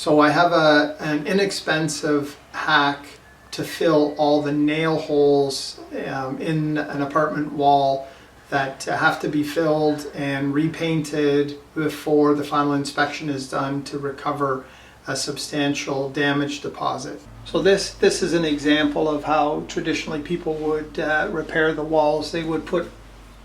So I have an inexpensive hack to fill all the nail holes in an apartment wall that have to be filled and repainted before the final inspection is done to recover a substantial damage deposit. So this is an example of how traditionally people would repair the walls. They would put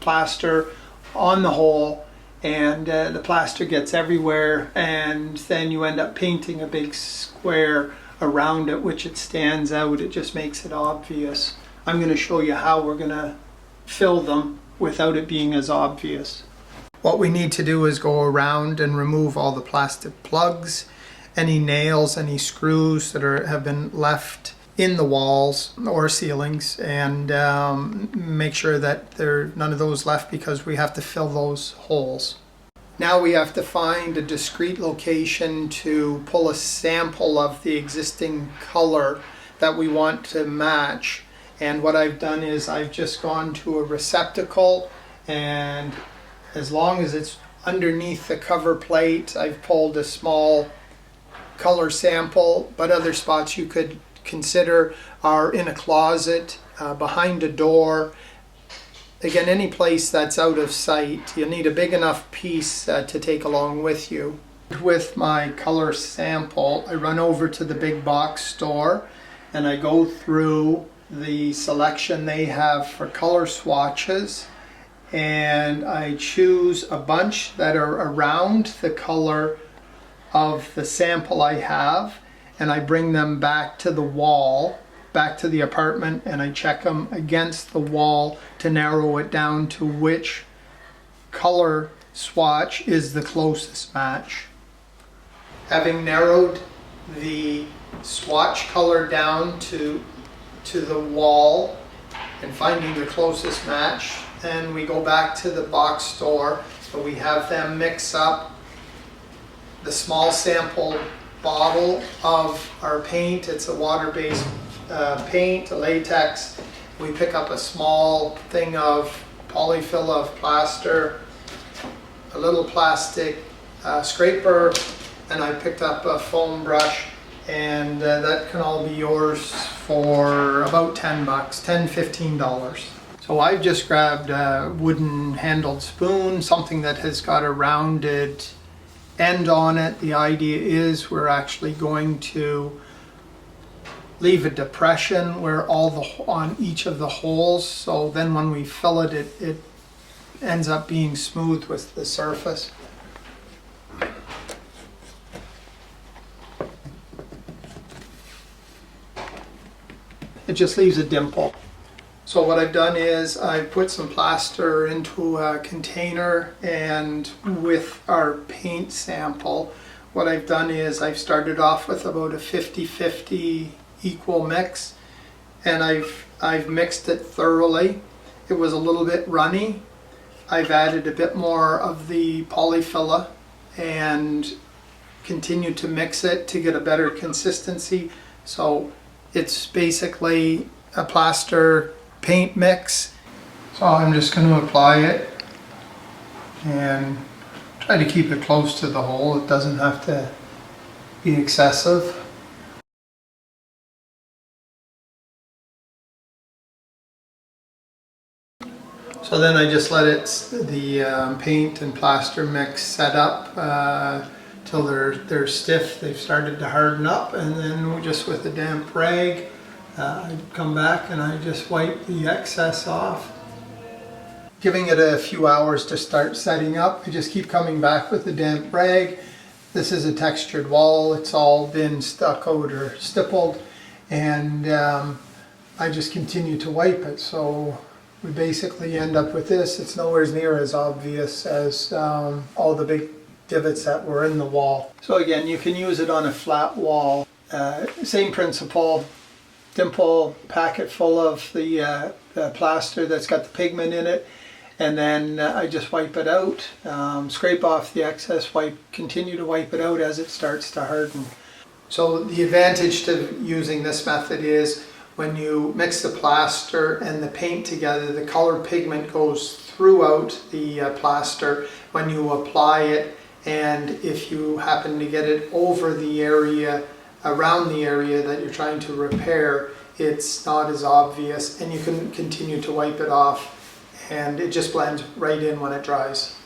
plaster on the hole, and the plaster gets everywhere, and then you end up painting a big square around it, which it stands out. It just makes it obvious. I'm going to show you how we're going to fill them without it being as obvious. What we need to do is go around and remove all the plastic plugs, any nails, any screws that have been left in the walls or ceilings, and make sure that there are none of those left, because we have to fill those holes. Now we have to find a discrete location to pull a sample of the existing color that we want to match. And what I've done is I've just gone to a receptacle, and as long as it's underneath the cover plate, I've pulled a small color sample. But other spots you could consider are in a closet, behind a door. Again, any place that's out of sight. You'll need a big enough piece to take along with you. With my color sample, I run over to the big box store and I go through the selection they have for color swatches, and I choose a bunch that are around the color of the sample I have, and I bring them back to the wall, back to the apartment, and I check them against the wall to narrow it down to which color swatch is the closest match. Having narrowed the swatch color down to the wall and finding the closest match, then we go back to the box store, so we have them mix up the small sample bottle of our paint. It's a water-based paint, a latex. We pick up a small thing of Polyfilla of plaster, a little plastic scraper, and I picked up a foam brush, and that can all be yours for about $10, $10–15. So I've just grabbed a wooden handled spoon, something that has got a rounded end on it. The idea is we're actually going to leave a depression where on each of the holes, so then when we fill it, it ends up being smooth with the surface. It just leaves a dimple. So what I've done is I put some plaster into a container, and with our paint sample, what I've done is I've started off with about a 50-50 equal mix, and I've mixed it thoroughly. It was a little bit runny. I've added a bit more of the Polyfilla and continued to mix it to get a better consistency. So it's basically a plaster paint mix. So I'm just going to apply it and try to keep it close to the hole. It doesn't have to be excessive. So then I just let the paint and plaster mix set up till they're stiff. They've started to harden up, and then just with a damp rag, I come back and I just wipe the excess off. Giving it a few hours to start setting up, I just keep coming back with the damp rag. This is a textured wall. It's all been stuccoed or stippled, and I just continue to wipe it. So we basically end up with this. It's nowhere near as obvious as all the big divots that were in the wall. So again, you can use it on a flat wall. Same principle. Dimple packet full of the plaster that's got the pigment in it, and then I just wipe it out, scrape off the excess, continue to wipe it out as it starts to harden. So the advantage to using this method is when you mix the plaster and the paint together, the colored pigment goes throughout the plaster. When you apply it, and if you happen to get it over the area, around the area that you're trying to repair, it's not as obvious, and you can continue to wipe it off and it just blends right in when it dries.